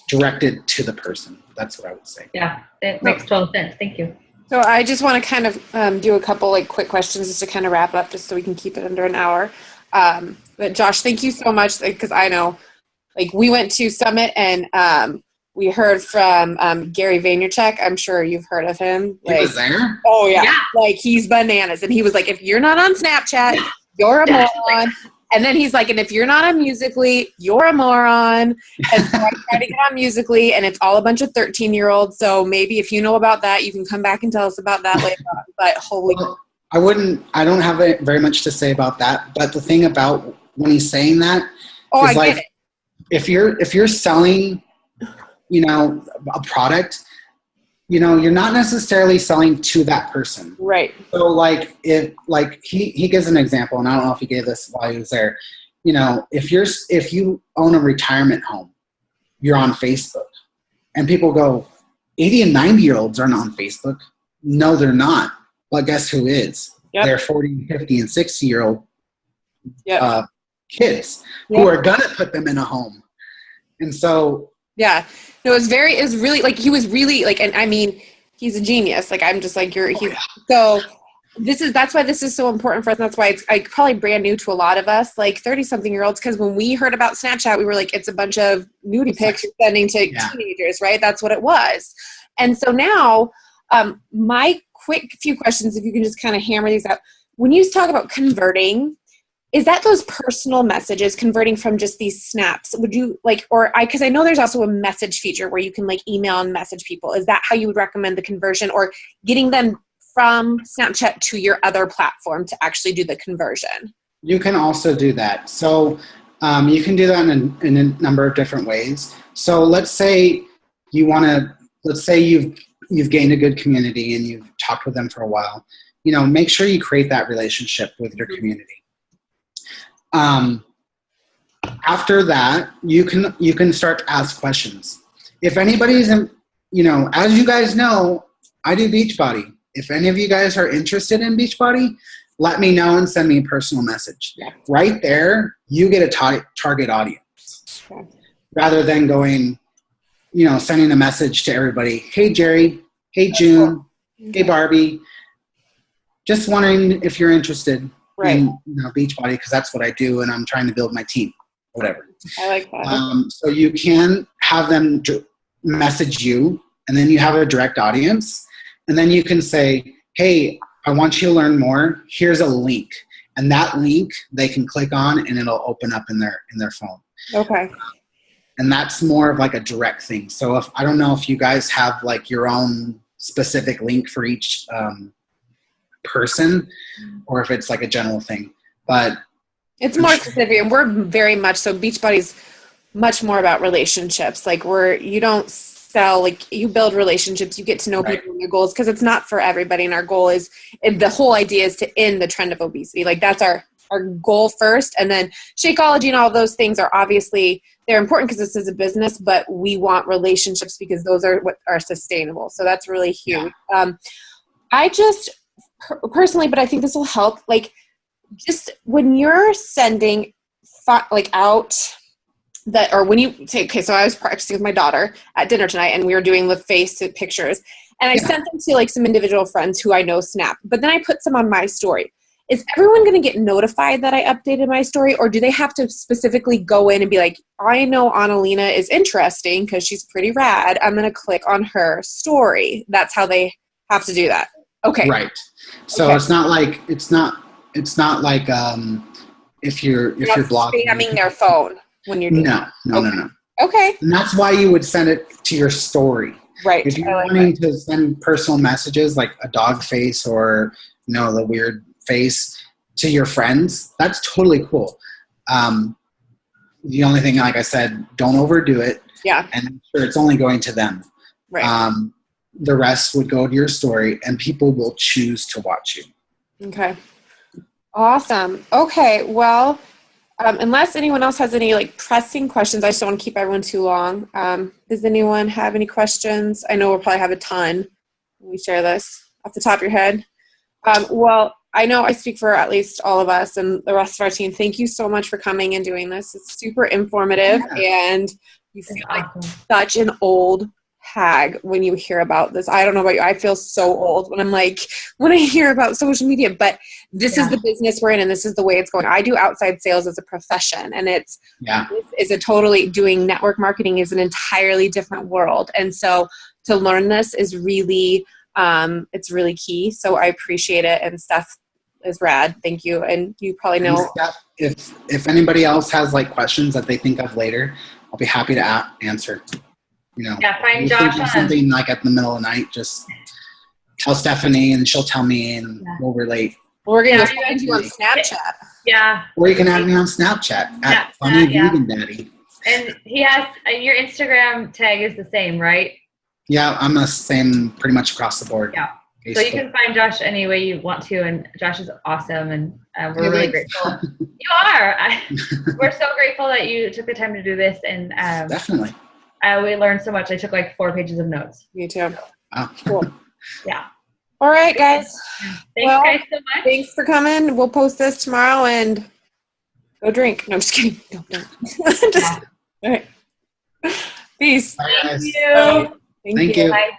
Direct it to the person. That's what I would say. Yeah, it makes total sense. Thank you. So I just want to kind of do a couple like quick questions just to kind of wrap up, just so we can keep it under an hour. But Josh, thank you so much, because I know, like, we went to Summit and we heard from Gary Vaynerchuk. I'm sure you've heard of him. He was there? Oh yeah. Yeah. Like, he's bananas, and he was like, if you're not on Snapchat, you're a moron. And then he's like, and if you're not on Musical.ly, you're a moron. And so I try to get on Musical.ly, and it's all a bunch of 13-year-olds. So maybe if you know about that, you can come back and tell us about that later on. But holy. Well, I don't have very much to say about that. But the thing about when he's saying that, is I get it. If you're selling, a product, you're not necessarily selling to that person. Right. So he gives an example, and I don't know if he gave this while he was there. If you own a retirement home, you're on Facebook, and people go, 80 and 90-year-olds aren't on Facebook. No, they're not. But guess who is? Yep. They're 40, 50, and 60-year-old kids Yep. who are gonna put them in a home. And so yeah, no, it was really like, he was really like, and I mean, he's a genius. Like, I'm just like, so that's why this is so important for us. And that's why it's like probably brand new to a lot of us, like 30-something-year-olds. Cause when we heard about Snapchat, we were like, it's a bunch of nudie pics you're sending to teenagers, right? That's what it was. And so now, my quick few questions, if you can just kind of hammer these out. When you talk about converting, is that those personal messages converting from just these snaps? Would you like, because I know there's also a message feature where you can like email and message people. Is that how you would recommend the conversion, or getting them from Snapchat to your other platform to actually do the conversion? You can also do that. So you can do that in a number of different ways. So let's say you've gained a good community and you've talked with them for a while. Make sure you create that relationship with your community. After that, you can start to ask questions. If anybody's, as you guys know, I do Beachbody. If any of you guys are interested in Beachbody, let me know and send me a personal message. Yeah. Right there, you get a target audience. Okay. Rather than going, sending a message to everybody. Hey, Jerry. Hey, June. Cool. Hey, Barbie. Just wondering if you're interested. Right. In Beachbody, because that's what I do, and I'm trying to build my team, whatever. I like that. So you can have them message you, and then you have a direct audience, and then you can say, hey, I want you to learn more. Here's a link, and that link they can click on, and it'll open up in their phone. Okay. And that's more of like a direct thing. So I don't know if you guys have like your own specific link for each person, or if it's like a general thing, but it's more specific, and we're very much so. Beachbody's much more about relationships. Like, you don't sell, like, you build relationships, you get to know people and their goals, because it's not for everybody. And our goal is, the whole idea is to end the trend of obesity. Like, that's our goal first, and then Shakeology and all those things are obviously, they're important because this is a business, but we want relationships because those are what are sustainable. So that's really huge. I just personally, but I think this will help, like, just when you're sending out that, or when you say, okay, so I was practicing with my daughter at dinner tonight, and we were doing the face pictures, and I sent them to like some individual friends who I know snap, but then I put some on my story. Is everyone going to get notified that I updated my story, or do they have to specifically go in and be like, I know Annalena is interesting because she's pretty rad, I'm going to click on her story? That's how they have to do that. Okay. Right. So it's not like if you're Not blocking. spamming their phone when you're doing No. Okay. And that's why you would send it to your story. Right. If you're wanting to send personal messages like a dog face or, the weird face to your friends, that's totally cool. The only thing, like I said, don't overdo it. Yeah. And make sure it's only going to them. Right. The rest would go to your story, and people will choose to watch you. Okay. Awesome. Okay. Well, unless anyone else has any pressing questions, I just don't want to keep everyone too long. Does anyone have any questions? I know we'll probably have a ton when we share this off the top of your head. Well, I know I speak for at least all of us and the rest of our team. Thank you so much for coming and doing this. It's super informative, and you feel like such an old hag when you hear about this. I don't know about you. I feel so old when I hear about social media, but this is the business we're in, and this is the way it's going. I do outside sales as a profession, and this is a totally doing network marketing is an entirely different world. And so to learn this is really, it's really key. So I appreciate it. And Steph is rad. Thank you. And you probably know. And Steph, if anybody else has questions that they think of later, I'll be happy to answer. Find Josh on something at the middle of the night. Just tell Stephanie, and she'll tell me, and we'll relate. We're gonna find you on Snapchat. Yeah. Or you can add me on Snapchat at Funny Vegan Daddy. And he has your Instagram tag is the same, right? Yeah, I'm the same pretty much across the board. Yeah. Facebook. So you can find Josh any way you want to, and Josh is awesome, and we're really grateful. You are. We're so grateful that you took the time to do this, and definitely. We learned so much. I took 4 pages of notes. Me too. Wow. Cool. Yeah. All right, guys. Thanks, guys, so much. Thanks for coming. We'll post this tomorrow and go drink. No, I'm just kidding. No, don't. All right. Peace. Bye, guys. Thank you. Thank you. You. Bye.